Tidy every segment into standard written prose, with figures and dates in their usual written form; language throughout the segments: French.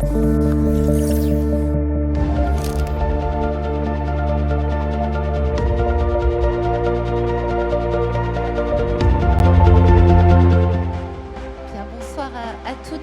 Bien, bonsoir à toutes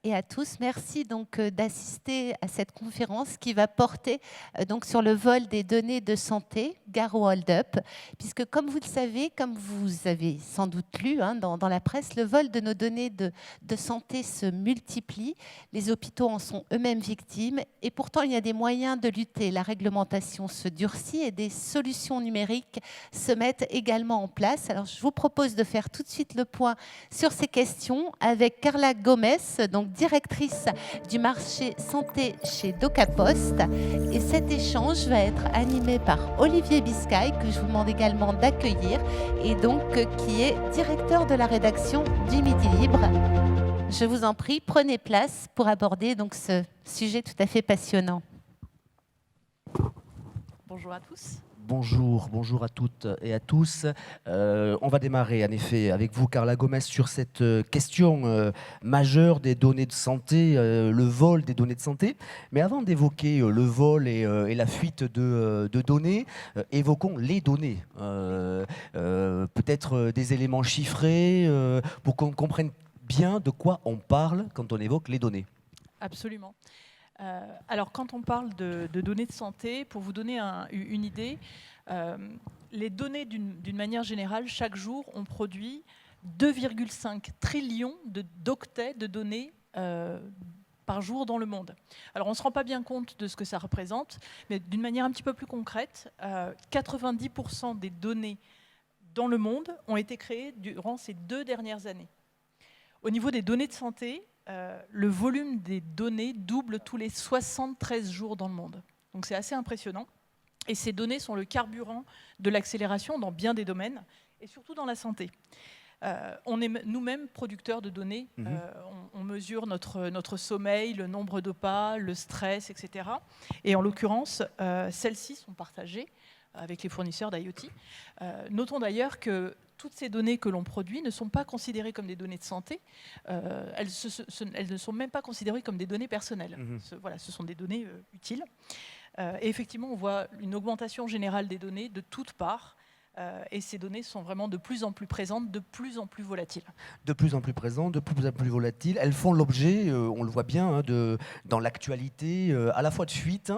et à tous. Merci donc d'assister à cette conférence qui va porter donc sur le vol des données de santé, gare au hold-up, puisque comme vous le savez, comme vous avez sans doute lu dans la presse, le vol de nos données de santé se multiplie. Les hôpitaux en sont eux-mêmes victimes et pourtant il y a des moyens de lutter. La réglementation se durcit et des solutions numériques se mettent également en place. Alors je vous propose de faire tout de suite le point sur ces questions avec Carla Gomez, donc directrice du marché santé chez DocaPost. Et cet échange va être animé par Olivier Biscay, que je vous demande également d'accueillir, et donc qui est directeur de la rédaction du Midi Libre. Je vous en prie, prenez place pour aborder donc ce sujet tout à fait passionnant. Bonjour à tous. Bonjour à toutes et à tous. On va démarrer en effet avec vous, Carla Gomez, sur cette question majeure des données de santé, le vol des données de santé. Mais avant d'évoquer le vol et la fuite de données, évoquons les données. Peut-être des éléments chiffrés pour qu'on comprenne bien de quoi on parle quand on évoque les données. Absolument. Alors, quand on parle de données de santé, pour vous donner une idée, les données, d'une manière générale, chaque jour, on produit 2,5 trillions d'octets de données par jour dans le monde. Alors, on ne se rend pas bien compte de ce que ça représente, mais d'une manière un petit peu plus concrète, 90% des données dans le monde ont été créées durant ces 2 dernières années. Au niveau des données de santé, le volume des données double tous les 73 jours dans le monde. Donc c'est assez impressionnant. Et ces données sont le carburant de l'accélération dans bien des domaines, et surtout dans la santé. On est nous-mêmes producteurs de données. On mesure notre sommeil, le nombre de pas, le stress, etc. Et en l'occurrence, celles-ci sont partagées avec les fournisseurs d'IoT. Notons d'ailleurs que toutes ces données que l'on produit ne sont pas considérées comme des données de santé. Elles ne sont même pas considérées comme des données personnelles. Voilà, ce sont des données utiles. Et effectivement, on voit une augmentation générale des données de toutes parts. Et ces données sont vraiment de plus en plus présentes, de plus en plus volatiles. De plus en plus présentes, de plus en plus volatiles. Elles font l'objet, on le voit bien, dans l'actualité, à la fois de fuites,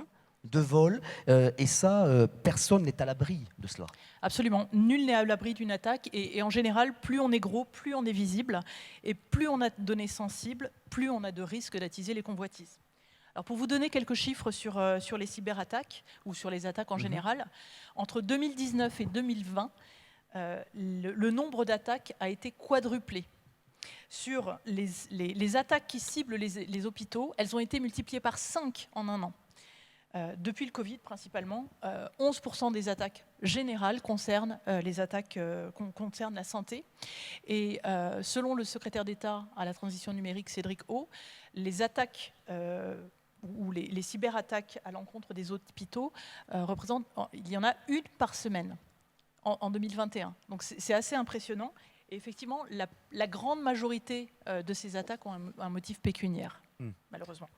de vol, et ça, personne n'est à l'abri de cela. Absolument, nul n'est à l'abri d'une attaque, et en général, plus on est gros, plus on est visible, et plus on a de données sensibles, plus on a de risques d'attiser les convoitises. Alors pour vous donner quelques chiffres sur les cyberattaques, ou sur les attaques en général, entre 2019 et 2020, le nombre d'attaques a été quadruplé. Sur les attaques qui ciblent les hôpitaux, elles ont été multipliées par 5 en un an. Depuis le Covid, principalement, 11% des attaques générales concernent les attaques concernent la santé. Et selon le secrétaire d'État à la transition numérique, Cédric O, les attaques ou les cyberattaques à l'encontre des hôpitaux représentent, il y en a une par semaine en 2021. Donc c'est assez impressionnant. Et effectivement, la grande majorité de ces attaques ont un motif pécuniaire, malheureusement.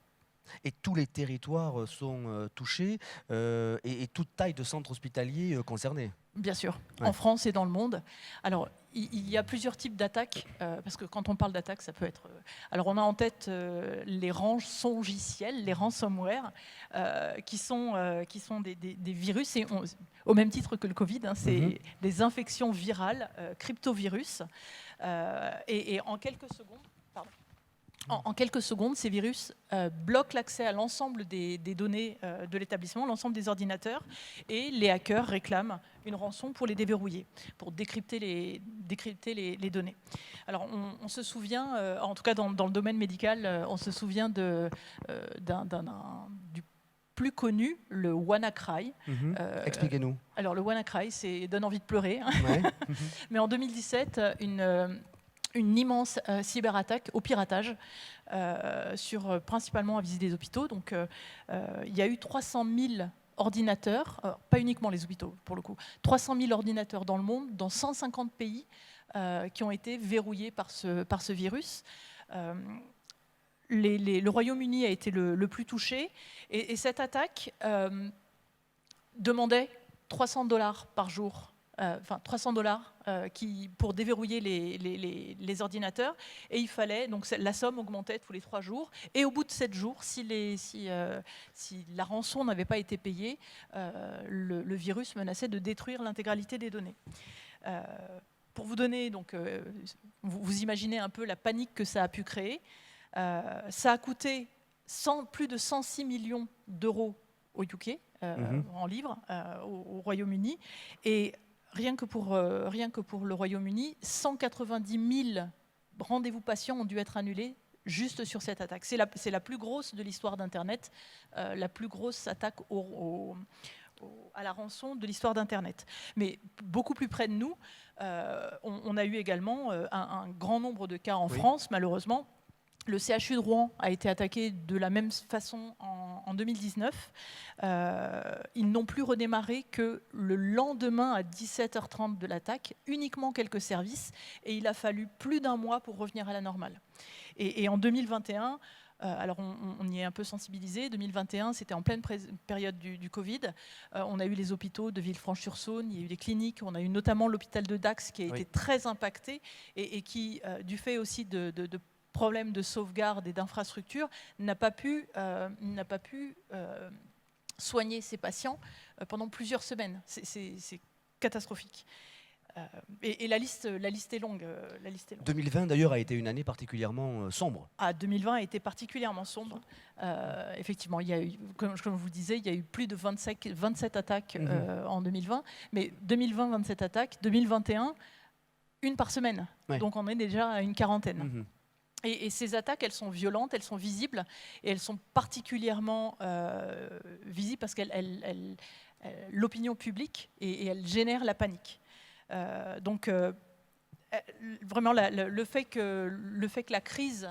Et tous les territoires sont touchés et toute taille de centre hospitalier concerné. Bien sûr, ouais. En France et dans le monde. Alors, il y a plusieurs types d'attaques, parce que quand on parle d'attaques, ça peut être... alors, on a en tête les rançongiciels, les ransomware, qui sont des virus, et au même titre que le Covid, c'est des infections virales, cryptovirus, et en quelques secondes... En quelques secondes, ces virus bloquent l'accès à l'ensemble des données de l'établissement, l'ensemble des ordinateurs, et les hackers réclament une rançon pour les déverrouiller, pour décrypter les données. Alors, on se souvient, en tout cas dans le domaine médical, on se souvient du plus connu, le WannaCry. Expliquez-nous. Alors, le WannaCry, ça donne envie de pleurer. Ouais. Mais en 2017, une immense cyberattaque au piratage, principalement à visée des hôpitaux. Donc, il y a eu 300 000 ordinateurs, pas uniquement les hôpitaux pour le coup, 300 000 ordinateurs dans le monde, dans 150 pays, qui ont été verrouillés par ce virus. le Royaume-Uni a été le plus touché, et cette attaque demandait $300 par jour, enfin $300 pour déverrouiller les ordinateurs, et il fallait, donc la somme augmentait tous les 3 jours, et au bout de 7 jours, si la rançon n'avait pas été payée, le virus menaçait de détruire l'intégralité des données. Pour vous donner, donc, vous imaginez un peu la panique que ça a pu créer. Ça a coûté plus de 106 millions d'euros au UK, en livres, au Royaume-Uni. Et rien que pour le Royaume-Uni, 190 000 rendez-vous patients ont dû être annulés juste sur cette attaque. C'est la plus grosse de l'histoire d'Internet, la plus grosse attaque à la rançon de l'histoire d'Internet. Mais beaucoup plus près de nous, on a eu également un grand nombre de cas en France, malheureusement. Le CHU de Rouen a été attaqué de la même façon en 2019. Ils n'ont plus redémarré que le lendemain à 17h30 de l'attaque, uniquement quelques services, et il a fallu plus d'1 mois pour revenir à la normale. Et en 2021, alors on y est un peu sensibilisé, 2021 c'était en pleine période du Covid, on a eu les hôpitaux de Villefranche-sur-Saône, il y a eu les cliniques, on a eu notamment l'hôpital de Dax qui a été très impacté et qui, du fait aussi de problèmes de sauvegarde et d'infrastructure, n'a pas pu soigner ses patients pendant plusieurs semaines. C'est catastrophique. Et la liste est longue. 2020 d'ailleurs a été une année particulièrement sombre. 2020 a été particulièrement sombre. Effectivement, il y a eu, comme je vous disais, il y a eu plus de 27 attaques en 2020. Mais 2020, 27 attaques. 2021, une par semaine. Donc on est déjà à une quarantaine. Et ces attaques, elles sont violentes, elles sont visibles, et elles sont particulièrement visibles parce qu'elles l'opinion publique et elles génèrent la panique. Donc vraiment le fait que la crise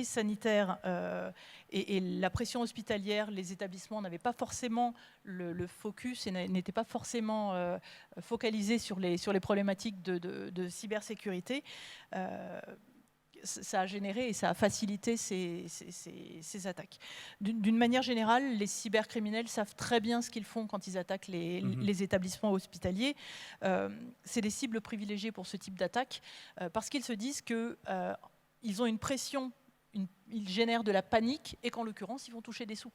sanitaire et la pression hospitalière, les établissements n'avaient pas forcément le focus et n'étaient pas forcément focalisés sur les problématiques de cybersécurité, ça a généré et ça a facilité ces attaques. D'une manière générale, les cybercriminels savent très bien ce qu'ils font quand ils attaquent les établissements hospitaliers. C'est des cibles privilégiées pour ce type d'attaque parce qu'ils se disent qu'ils ont une pression, ils génèrent de la panique et qu'en l'occurrence, ils vont toucher des sous.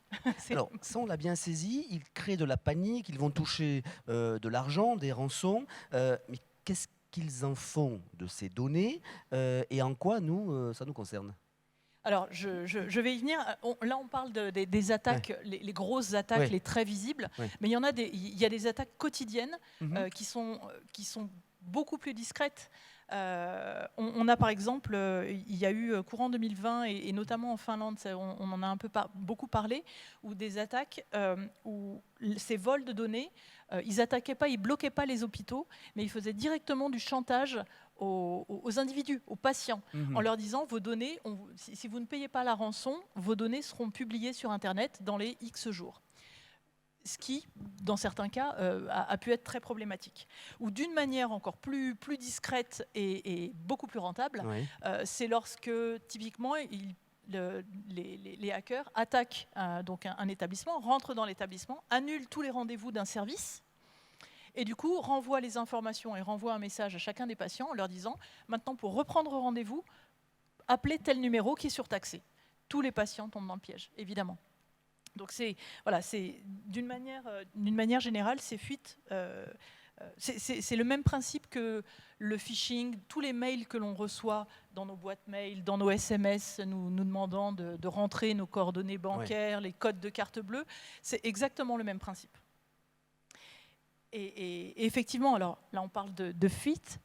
Alors, ça, on l'a bien saisi, ils créent de la panique, ils vont toucher de l'argent, des rançons, mais qu'est-ce qu'ils en font de ces données et en quoi ça nous concerne? Alors, je vais y venir. Là, on parle des attaques, les grosses attaques, les très visibles, mais il y a des attaques quotidiennes qui sont beaucoup plus discrètes. On a par exemple, il y a eu courant 2020 et notamment en Finlande, on en a beaucoup parlé, où des attaques, où ces vols de données, ils attaquaient pas, ils bloquaient pas les hôpitaux, mais ils faisaient directement du chantage aux individus, aux patients, en leur disant vos données, si vous ne payez pas la rançon, vos données seront publiées sur Internet dans les X jours. Ce qui, dans certains cas, a pu être très problématique. Ou d'une manière encore plus discrète et beaucoup plus rentable, c'est lorsque, typiquement, les hackers attaquent donc un établissement, rentrent dans l'établissement, annulent tous les rendez-vous d'un service, et du coup renvoient les informations et renvoient un message à chacun des patients en leur disant « Maintenant, pour reprendre rendez-vous, appelez tel numéro qui est surtaxé ». Tous les patients tombent dans le piège, évidemment. Donc d'une manière générale, ces fuites, c'est le même principe que le phishing, tous les mails que l'on reçoit dans nos boîtes mail, dans nos SMS, nous demandant de rentrer nos coordonnées bancaires, les codes de carte bleue, c'est exactement le même principe. Et effectivement, alors là on parle de fuites,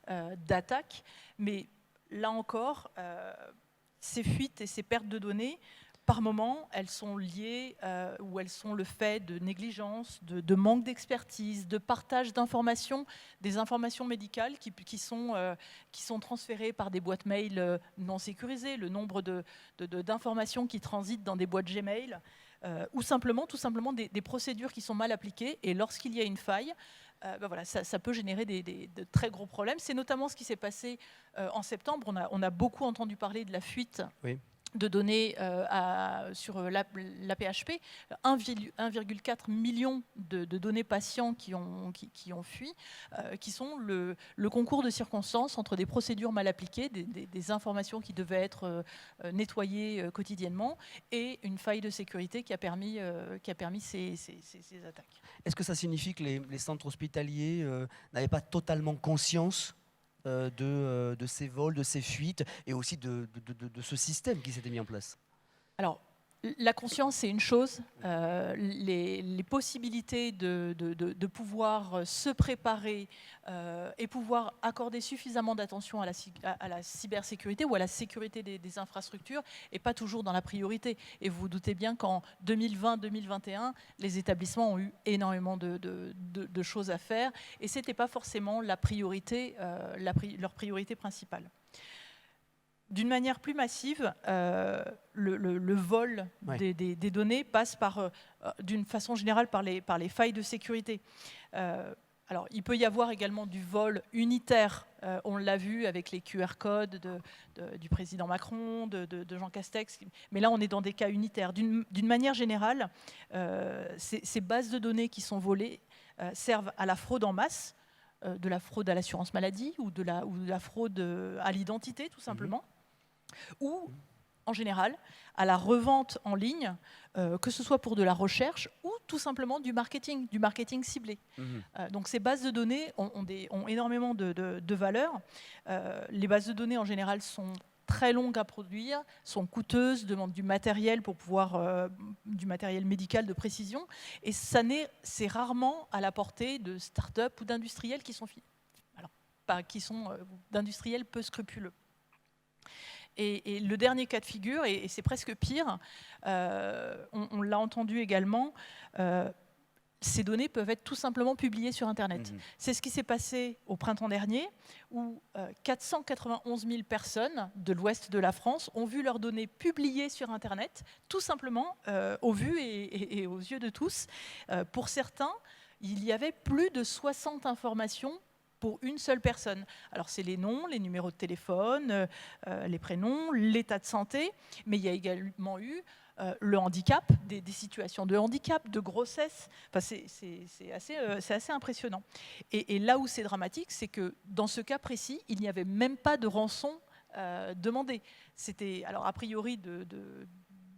d'attaques, mais là encore, ces fuites et ces pertes de données, par moment, elles sont liées ou elles sont le fait de négligence, de manque d'expertise, de partage d'informations, des informations médicales qui sont transférées par des boîtes mail non sécurisées, le nombre d'informations qui transitent dans des boîtes Gmail, ou tout simplement des procédures qui sont mal appliquées, et lorsqu'il y a une faille, ça peut générer de très gros problèmes. C'est notamment ce qui s'est passé en septembre. On a beaucoup entendu parler de la fuite de données sur l'AP-HP, 1,4 million de données patients qui ont fui, qui sont le concours de circonstances entre des procédures mal appliquées, des informations qui devaient être nettoyées quotidiennement, et une faille de sécurité qui a permis ces attaques. Est-ce que ça signifie que les centres hospitaliers n'avaient pas totalement conscience de ces vols, de ces fuites, et aussi de ce système qui s'était mis en place? Alors, la conscience, c'est une chose. Les possibilités de pouvoir se préparer et pouvoir accorder suffisamment d'attention à la cybersécurité ou à la sécurité des infrastructures n'est pas toujours dans la priorité. Et vous vous doutez bien qu'en 2020-2021, les établissements ont eu énormément de choses à faire, et ce n'était pas forcément leur priorité principale. D'une manière plus massive, le vol des données passe d'une façon générale par les failles de sécurité. Alors, il peut y avoir également du vol unitaire. On l'a vu avec les QR codes du président Macron, de Jean Castex. Mais là, on est dans des cas unitaires. D'une manière générale, ces bases de données qui sont volées servent à la fraude en masse, de la fraude à l'assurance maladie ou de la fraude à l'identité, tout simplement. Ou, en général, à la revente en ligne, que ce soit pour de la recherche ou tout simplement du marketing ciblé. Donc ces bases de données ont énormément de valeur. Les bases de données, en général, sont très longues à produire, sont coûteuses, demandent du matériel pour pouvoir, du matériel médical de précision, et c'est rarement à la portée de start-up ou d'industriels qui sont d'industriels peu scrupuleux. Et le dernier cas de figure, et c'est presque pire, on l'a entendu également, ces données peuvent être tout simplement publiées sur Internet. C'est ce qui s'est passé au printemps dernier, où 491 000 personnes de l'ouest de la France ont vu leurs données publiées sur Internet, tout simplement au vu et aux yeux de tous. Pour certains, il y avait plus de 60 informations pour une seule personne. Alors c'est les noms, les numéros de téléphone, les prénoms, l'état de santé, mais il y a également eu le handicap, des situations de handicap, de grossesse. Enfin, c'est assez impressionnant. Et là où c'est dramatique, c'est que dans ce cas précis, il n'y avait même pas de rançon demandée. C'était, alors a priori,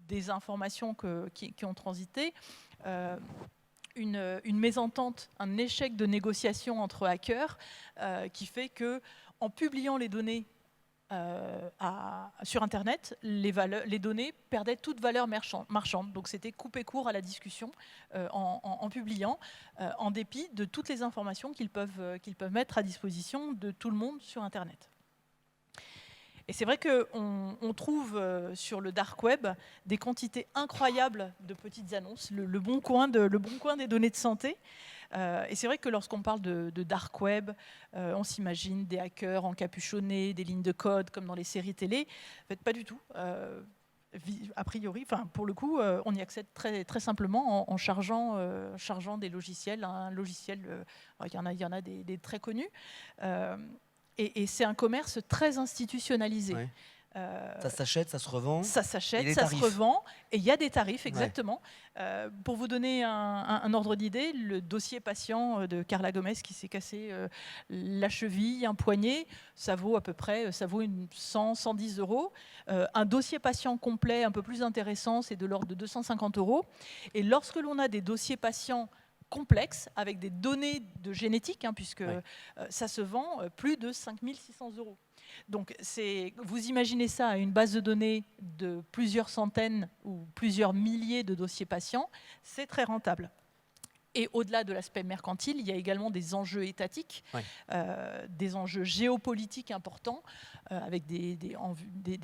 des informations qui ont transité, une mésentente, un échec de négociation entre hackers qui fait que, en publiant les données sur Internet, les données perdaient toute valeur marchande. Donc c'était couper court à la discussion en publiant, en dépit de toutes les informations qu'ils peuvent mettre à disposition de tout le monde sur Internet. Et c'est vrai qu'on trouve sur le dark web des quantités incroyables de petites annonces, le bon coin des données de santé. Et c'est vrai que lorsqu'on parle de dark web, on s'imagine des hackers encapuchonnés, des lignes de code comme dans les séries télé. En fait, pas du tout. A priori, enfin, pour le coup, on y accède très, très simplement en chargeant des logiciels. Un logiciel, il y en a des très connus. Et c'est un commerce très institutionnalisé. Ouais. Ça s'achète, ça se revend. Ça s'achète, ça se revend, et il y a des tarifs, exactement. Ouais. Pour vous donner un ordre d'idée, le dossier patient de Carla Gomez qui s'est cassé la cheville, un poignet, ça vaut à peu près 100-110 €. Un dossier patient complet, un peu plus intéressant, c'est de l'ordre de 250 €. Et lorsque l'on a des dossiers patients complexes, avec des données de génétique, puisque ça se vend plus de 5 600 €. Donc vous imaginez ça à une base de données de plusieurs centaines ou plusieurs milliers de dossiers patients, c'est très rentable. Et au-delà de l'aspect mercantile, il y a également des enjeux étatiques, des enjeux géopolitiques importants, avec des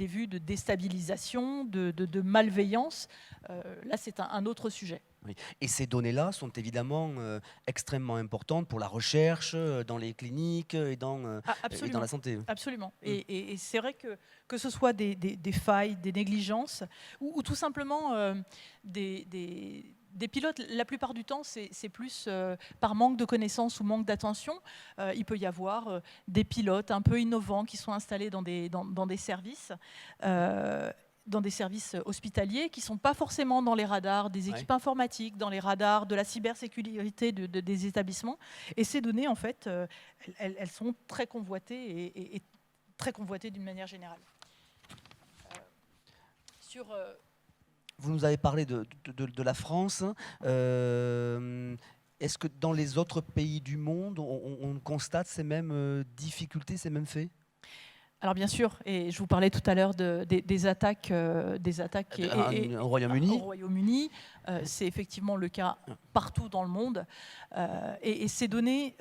vues de déstabilisation, de malveillance. Là, c'est un autre sujet. Oui. Et ces données-là sont évidemment extrêmement importantes pour la recherche, dans les cliniques et dans la santé. Absolument. Et c'est vrai que ce soit des failles, des négligences, ou tout simplement des pilotes, la plupart du temps, c'est plus par manque de connaissances ou manque d'attention. Il peut y avoir des pilotes un peu innovants qui sont installés dans des services. dans des services hospitaliers qui ne sont pas forcément dans les radars des équipes informatiques, dans les radars de la cybersécurité des établissements. Et ces données, en fait, elles sont très convoitées et très convoitées d'une manière générale. Vous nous avez parlé de la France. Est-ce que dans les autres pays du monde, on constate ces mêmes difficultés, ces mêmes faits ? Alors bien sûr, et je vous parlais tout à l'heure des attaques, au Royaume-Uni. Au Royaume-Uni, c'est effectivement le cas partout dans le monde. Et ces données,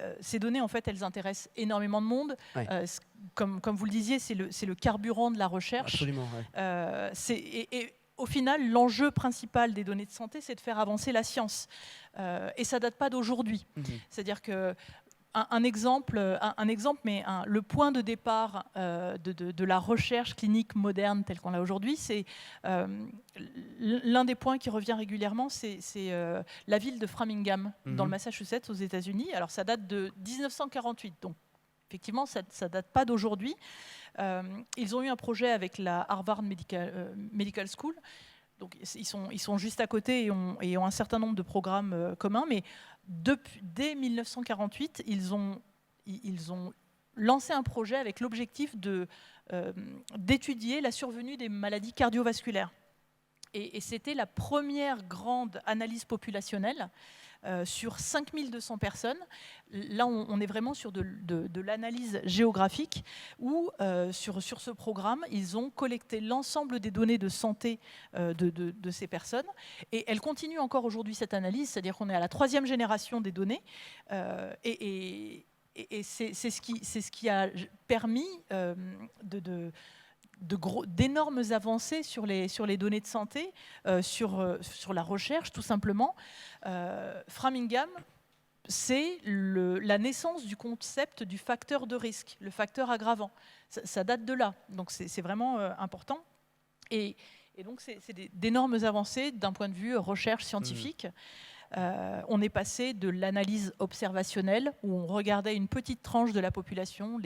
en fait, elles intéressent énormément de monde. Ouais. Comme vous le disiez, c'est le carburant de la recherche. Absolument. Ouais. Et au final, l'enjeu principal des données de santé, c'est de faire avancer la science. Et ça ne date pas d'aujourd'hui. C'est-à-dire que un exemple, mais le point de départ de la recherche clinique moderne telle qu'on l'a aujourd'hui, c'est l'un des points qui revient régulièrement, c'est la ville de Framingham, dans le Massachusetts, aux États-Unis. Alors ça date de 1948, donc effectivement, ça ne date pas d'aujourd'hui. Ils ont eu un projet avec la Harvard Medical School. Donc, ils sont juste à côté et ont un certain nombre de programmes communs, mais dès 1948, ils ont lancé un projet avec l'objectif d'étudier la survenue des maladies cardiovasculaires. Et c'était la première grande analyse populationnelle sur 5200 personnes. Là, on est vraiment sur de l'analyse géographique où, sur ce programme, ils ont collecté l'ensemble des données de santé de ces personnes. Et elles continuent encore aujourd'hui cette analyse, c'est-à-dire qu'on est à la 3e génération des données. Et c'est ce qui a permis d'énormes avancées sur les données de santé, sur la recherche tout simplement. Framingham, c'est la naissance du concept du facteur de risque, le facteur aggravant. Ça date de là, donc c'est vraiment important. Et donc c'est d'énormes avancées d'un point de vue recherche scientifique. On est passé de l'analyse observationnelle, où on regardait une petite tranche de la population,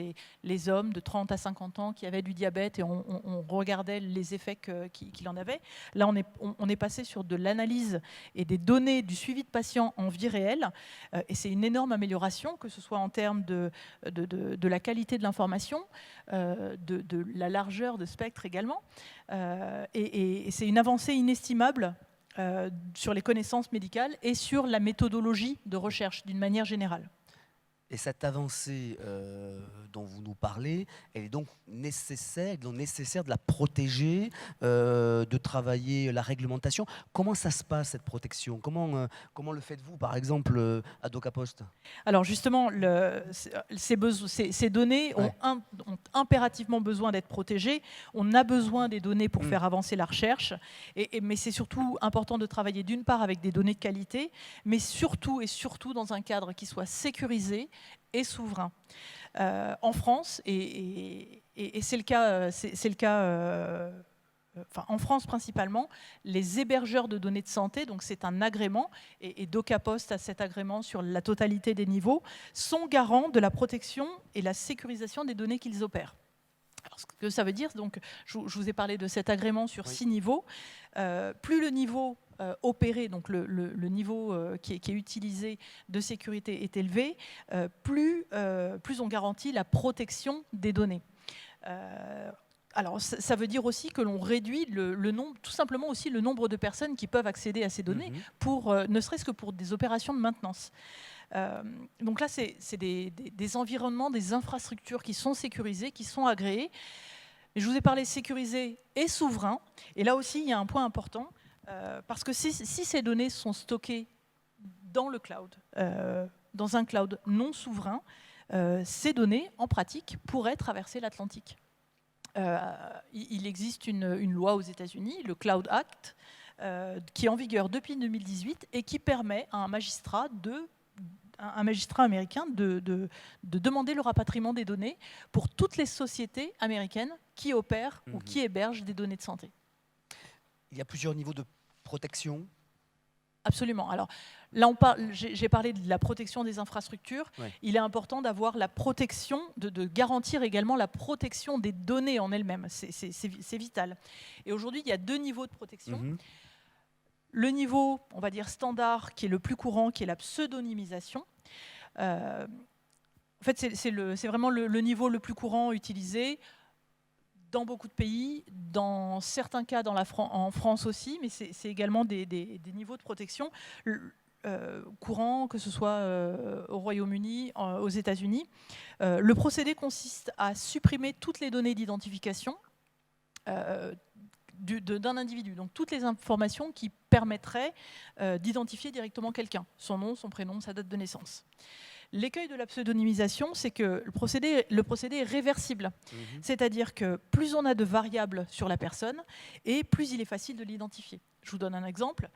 les hommes de 30 à 50 ans qui avaient du diabète, et on regardait les effets qu'il en avait. Là, on est passé sur de l'analyse et des données du suivi de patients en vie réelle, et c'est une énorme amélioration, que ce soit en termes de la qualité de l'information, de la largeur de spectre également, et c'est une avancée inestimable sur les connaissances médicales et sur la méthodologie de recherche d'une manière générale. Et cette avancée dont vous nous parlez, elle est donc nécessaire de la protéger, de travailler la réglementation. Comment ça se passe, cette protection ? Comment le faites-vous, par exemple, à DocaPost ? Alors justement, ces données ont impérativement besoin d'être protégées. On a besoin des données pour faire avancer la recherche, mais c'est surtout important de travailler d'une part avec des données de qualité, mais surtout dans un cadre qui soit sécurisé et souverain. En France, et c'est le cas, en France principalement, les hébergeurs de données de santé, donc c'est un agrément, et DocaPost a cet agrément sur la totalité des niveaux, sont garants de la protection et la sécurisation des données qu'ils opèrent. Alors, ce que ça veut dire, donc, je vous ai parlé de cet agrément sur 6 niveaux. Plus le niveau opéré, donc le niveau qui est utilisé de sécurité est élevé, plus on garantit la protection des données. Alors, ça veut dire aussi que l'on réduit le nombre, tout simplement aussi le nombre de personnes qui peuvent accéder à ces données, ne serait-ce que pour des opérations de maintenance. Donc là, c'est des environnements, des infrastructures qui sont sécurisées, qui sont agréées. Je vous ai parlé sécurisé et souverain. Et là aussi, il y a un point important, parce que si ces données sont stockées dans le cloud, dans un cloud non souverain, ces données, en pratique, pourraient traverser l'Atlantique. Il existe une loi aux États-Unis, le Cloud Act, qui est en vigueur depuis 2018 et qui permet à un magistrat américain de demander le rapatriement des données pour toutes les sociétés américaines qui opèrent ou qui hébergent des données de santé. Il y a plusieurs niveaux de protection. Absolument. Alors là, j'ai parlé de la protection des infrastructures. Ouais. Il est important d'avoir la protection, de garantir également la protection des données en elles-mêmes. C'est vital. Et aujourd'hui, il y a 2 niveaux de protection. Le niveau, on va dire, standard, qui est le plus courant, qui est la pseudonymisation. En fait, c'est vraiment le niveau le plus courant utilisé dans beaucoup de pays, dans certains cas en France aussi, mais c'est également des niveaux de protection courants, que ce soit au Royaume-Uni, aux États-Unis. Le procédé consiste à supprimer toutes les données d'identification d'un individu, donc toutes les informations qui permettraient d'identifier directement quelqu'un, son nom, son prénom, sa date de naissance. L'écueil de la pseudonymisation, c'est que le procédé est réversible. C'est-à-dire que plus on a de variables sur la personne, et plus il est facile de l'identifier. Je vous donne un exemple.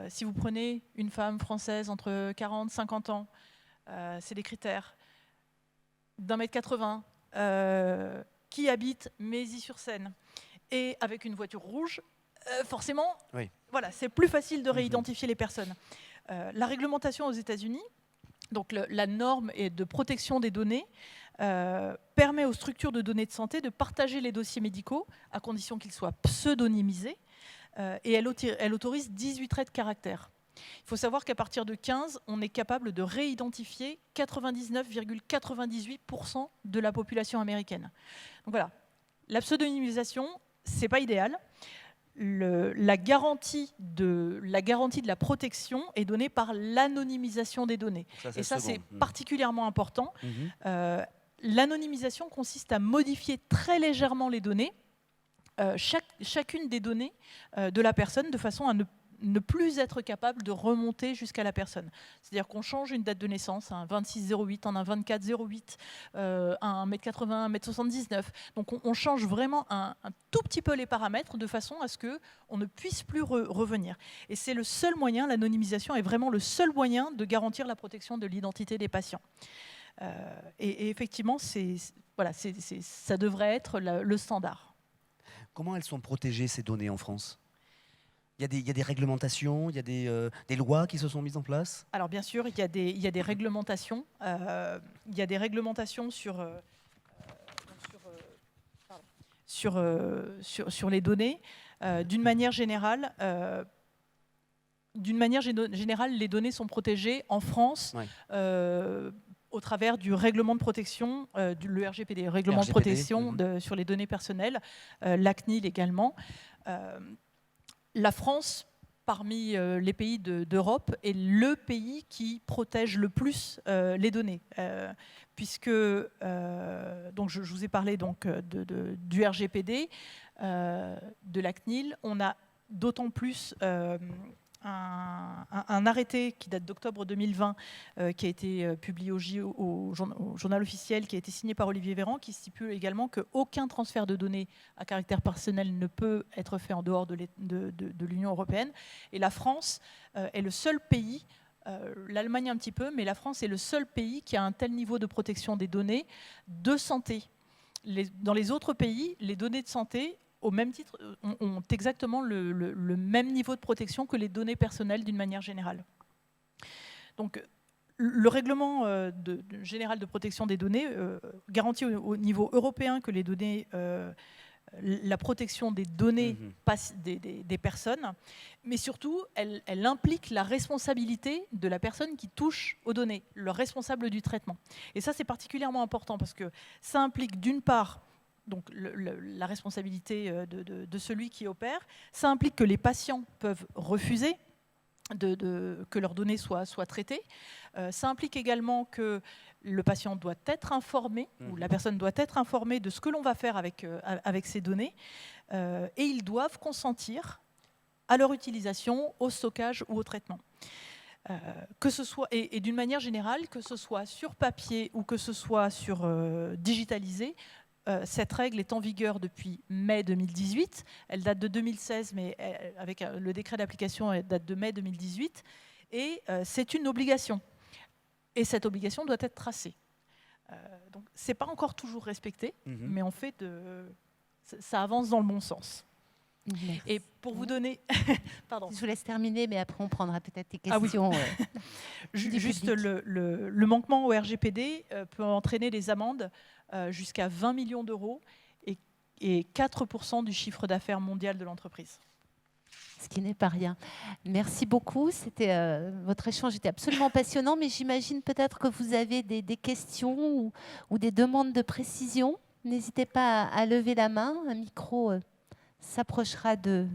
Si vous prenez une femme française entre 40 et 50 ans, c'est des critères d'1,80 m, qui habite Mézy-sur-Seine, et avec une voiture rouge, forcément, oui. Voilà, c'est plus facile de réidentifier les personnes. La réglementation aux États-Unis, donc la norme de protection des données, permet aux structures de données de santé de partager les dossiers médicaux à condition qu'ils soient pseudonymisés, et elle autorise 18 traits de caractère. Il faut savoir qu'à partir de 15, on est capable de réidentifier 99,98% de la population américaine. Donc voilà, la pseudonymisation, c'est pas idéal. La garantie de la protection est donnée par l'anonymisation des données. Et ça, c'est particulièrement important. L'anonymisation consiste à modifier très légèrement les données, chacune des données de la personne, de façon à ne plus être capable de remonter jusqu'à la personne. C'est-à-dire qu'on change une date de naissance, un 26-08 en un 24-08, un 1,80 m, 1,79 m. Donc on change vraiment un tout petit peu les paramètres de façon à ce qu'on ne puisse plus revenir. Et c'est le seul moyen, l'anonymisation est vraiment le seul moyen de garantir la protection de l'identité des patients. Et effectivement, ça devrait être le standard. Comment elles sont protégées, ces données, en France ? Il y a des réglementations, il y a des lois qui se sont mises en place ? Alors bien sûr, il y a des réglementations. Il y a des réglementations sur les données. D'une manière générale, les données sont protégées en France. Ouais. Au travers du règlement de protection, le RGPD, règlement de protection sur les données personnelles, la CNIL également. La France, parmi les pays d'Europe, est le pays qui protège le plus les données, puisque donc je vous ai parlé donc du RGPD, de la CNIL. On a d'autant plus un arrêté qui date d'octobre 2020, qui a été publié au journal officiel, qui a été signé par Olivier Véran, qui stipule également qu'aucun transfert de données à caractère personnel ne peut être fait en dehors de l'Union européenne. Et la France est le seul pays, l'Allemagne un petit peu, mais la France est le seul pays qui a un tel niveau de protection des données de santé. Dans les autres pays, les données de santé, au même titre, ont exactement le même niveau de protection que les données personnelles d'une manière générale. Donc, le règlement général de protection des données garantit au niveau européen que les données, la protection des données des personnes, mais surtout, elle implique la responsabilité de la personne qui touche aux données, le responsable du traitement. Et ça, c'est particulièrement important parce que ça implique d'une part donc la responsabilité de celui qui opère. Ça implique que les patients peuvent refuser que leurs données soient traitées. Ça implique également que le patient doit être informé, ou la personne doit être informée de ce que l'on va faire avec ces données, et ils doivent consentir à leur utilisation, au stockage ou au traitement. Que ce soit, et d'une manière générale, que ce soit sur papier ou que ce soit digitalisé, cette règle est en vigueur depuis mai 2018. Elle date de 2016, mais avec le décret d'application, elle date de mai 2018. Et c'est une obligation. Et cette obligation doit être tracée. Donc, ce n'est pas encore toujours respecté, mais en fait, ça avance dans le bon sens. Merci. Et pour vous donner... Pardon. Je vous laisse terminer, mais après on prendra peut-être des Ah oui. questions. Juste public. le manquement au RGPD peut entraîner des amendes jusqu'à 20 millions d'euros et 4% du chiffre d'affaires mondial de l'entreprise. Ce qui n'est pas rien. Merci beaucoup. Votre échange était absolument passionnant, mais j'imagine peut-être que vous avez des questions ou des demandes de précision. N'hésitez pas à lever la main. Un micro s'approchera de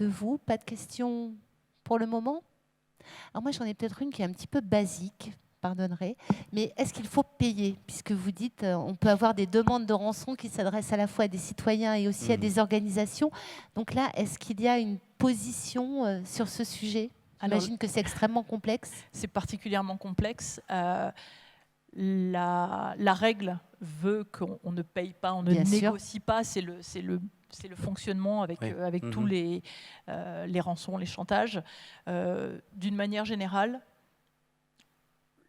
vous. Pas de questions pour le moment? Alors moi, j'en ai peut-être une qui est un petit peu basique, pardonnerez, mais est-ce qu'il faut payer? Puisque vous dites on peut avoir des demandes de rançon qui s'adressent à la fois à des citoyens et aussi à des organisations. Donc là, est-ce qu'il y a une position sur ce sujet? J'imagine que c'est extrêmement complexe. C'est particulièrement complexe. La règle veut qu'on ne paye pas, on ne négocie pas. C'est le fonctionnement avec tous les rançons, les chantages. D'une manière générale,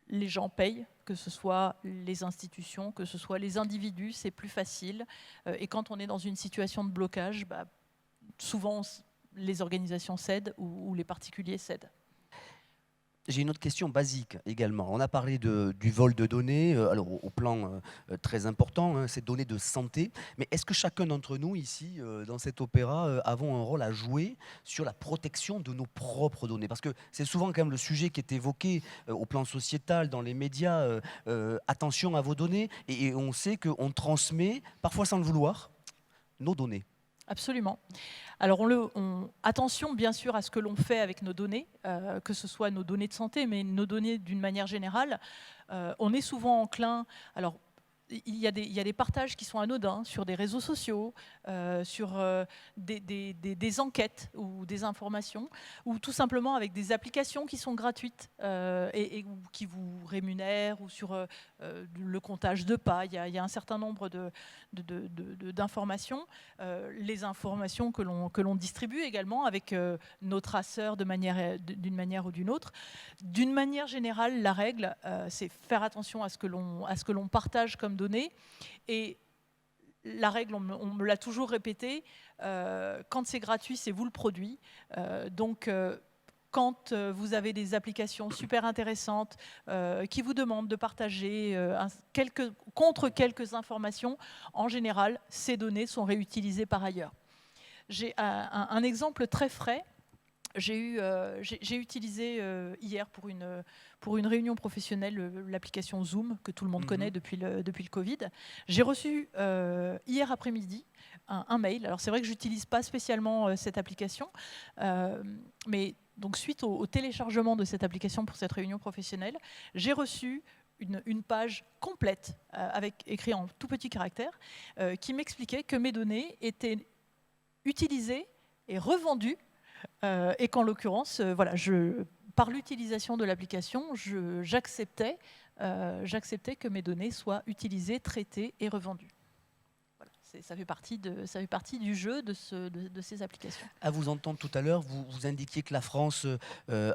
les gens payent, que ce soit les institutions, que ce soit les individus, c'est plus facile. Et quand on est dans une situation de blocage, souvent les organisations cèdent ou les particuliers cèdent. J'ai une autre question basique également. On a parlé du vol de données, alors au plan très important, hein, ces données de santé. Mais est-ce que chacun d'entre nous ici, dans cet opéra, avons un rôle à jouer sur la protection de nos propres données? Parce que c'est souvent quand même le sujet qui est évoqué au plan sociétal, dans les médias. Attention à vos données. Et on sait qu'on transmet, parfois sans le vouloir, nos données. Absolument. Alors, attention bien sûr à ce que l'on fait avec nos données, que ce soit nos données de santé, mais nos données d'une manière générale. On est souvent enclin... Alors, il y a des partages qui sont anodins sur des réseaux sociaux, sur des enquêtes ou des informations, ou tout simplement avec des applications qui sont gratuites et qui vous rémunèrent, ou sur le comptage de pas. Il y a un certain nombre d'informations. Les informations que l'on distribue également avec nos traceurs d'une manière ou d'une autre. D'une manière générale, la règle, c'est faire attention à ce que l'on partage comme données. Et la règle, on me l'a toujours répété, quand c'est gratuit, c'est vous le produit. Donc, quand vous avez des applications super intéressantes qui vous demandent de partager contre quelques informations, en général, ces données sont réutilisées par ailleurs. J'ai un exemple très frais. J'ai utilisé hier pour une réunion professionnelle l'application Zoom, que tout le monde connaît depuis le Covid. J'ai reçu hier après-midi un mail. Alors c'est vrai que je n'utilise pas spécialement cette application, mais donc suite au téléchargement de cette application pour cette réunion professionnelle, j'ai reçu une page complète avec écrit en tout petits caractères qui m'expliquait que mes données étaient utilisées et revendues. Et qu'en l'occurrence, par l'utilisation de l'application, j'acceptais que mes données soient utilisées, traitées et revendues. Voilà, ça fait partie du jeu de ces applications. À vous entendre tout à l'heure, vous indiquiez que la France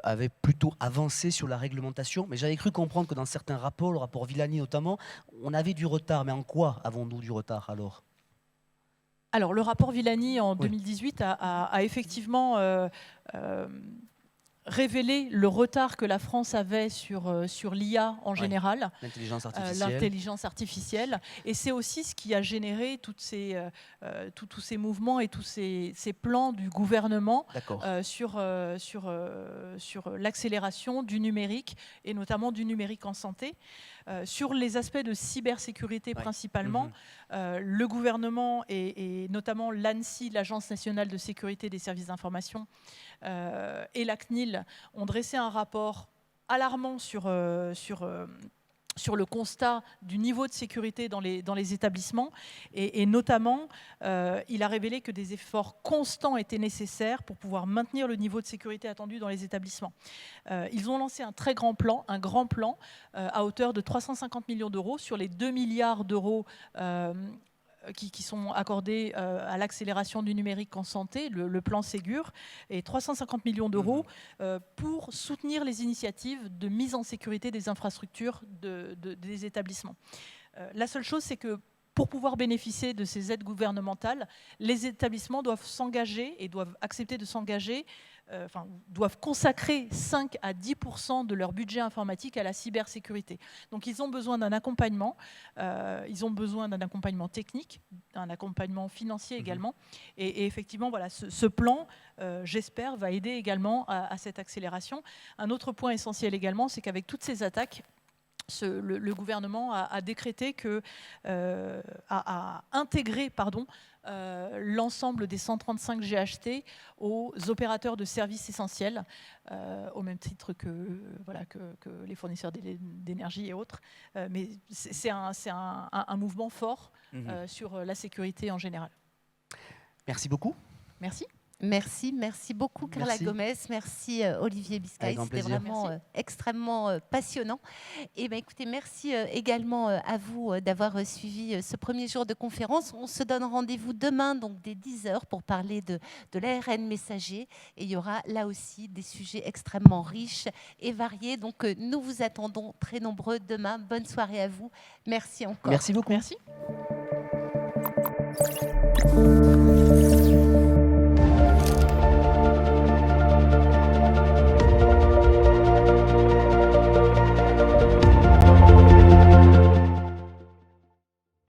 avait plutôt avancé sur la réglementation, mais j'avais cru comprendre que dans certains rapports, le rapport Villani notamment, on avait du retard. Mais en quoi avons-nous du retard alors ? Alors, le rapport Villani en 2018 a effectivement révélé le retard que la France avait sur l'IA en général, l'intelligence artificielle. Et c'est aussi ce qui a généré tous ces mouvements et tous ces plans du gouvernement sur l'accélération du numérique, et notamment du numérique en santé. Sur les aspects de cybersécurité principalement, le gouvernement et notamment l'ANSSI, l'Agence nationale de sécurité des services d'information, et la CNIL ont dressé un rapport alarmant sur le constat du niveau de sécurité dans les établissements. Et notamment, il a révélé que des efforts constants étaient nécessaires pour pouvoir maintenir le niveau de sécurité attendu dans les établissements. Ils ont lancé un très grand plan, à hauteur de 350 millions d'euros sur les 2 milliards d'euros qui sont accordés à l'accélération du numérique en santé, le plan Ségur, et 350 millions d'euros pour soutenir les initiatives de mise en sécurité des infrastructures des établissements. La seule chose, c'est que pour pouvoir bénéficier de ces aides gouvernementales, les établissements doivent s'engager et doivent accepter de s'engager, doivent consacrer 5 à 10% de leur budget informatique à la cybersécurité. Donc ils ont besoin d'un accompagnement, ils ont besoin d'un accompagnement technique, d'un accompagnement financier également. Et effectivement, voilà, ce plan, j'espère, va aider également à cette accélération. Un autre point essentiel également, c'est qu'avec toutes ces attaques, le gouvernement a décrété a intégré l'ensemble des 135 GHT aux opérateurs de services essentiels, au même titre que les fournisseurs d'énergie et autres. Mais c'est un mouvement fort sur la sécurité en général. Merci beaucoup. Merci. Merci beaucoup Carla Gomez, merci Olivier Biscay, c'était vraiment extrêmement passionnant. Et écoutez, merci également à vous d'avoir suivi ce premier jour de conférence. On se donne rendez-vous demain, donc dès 10h, pour parler de l'ARN messager. Et il y aura là aussi des sujets extrêmement riches et variés. Donc nous vous attendons très nombreux demain. Bonne soirée à vous. Merci encore. Merci beaucoup. Merci.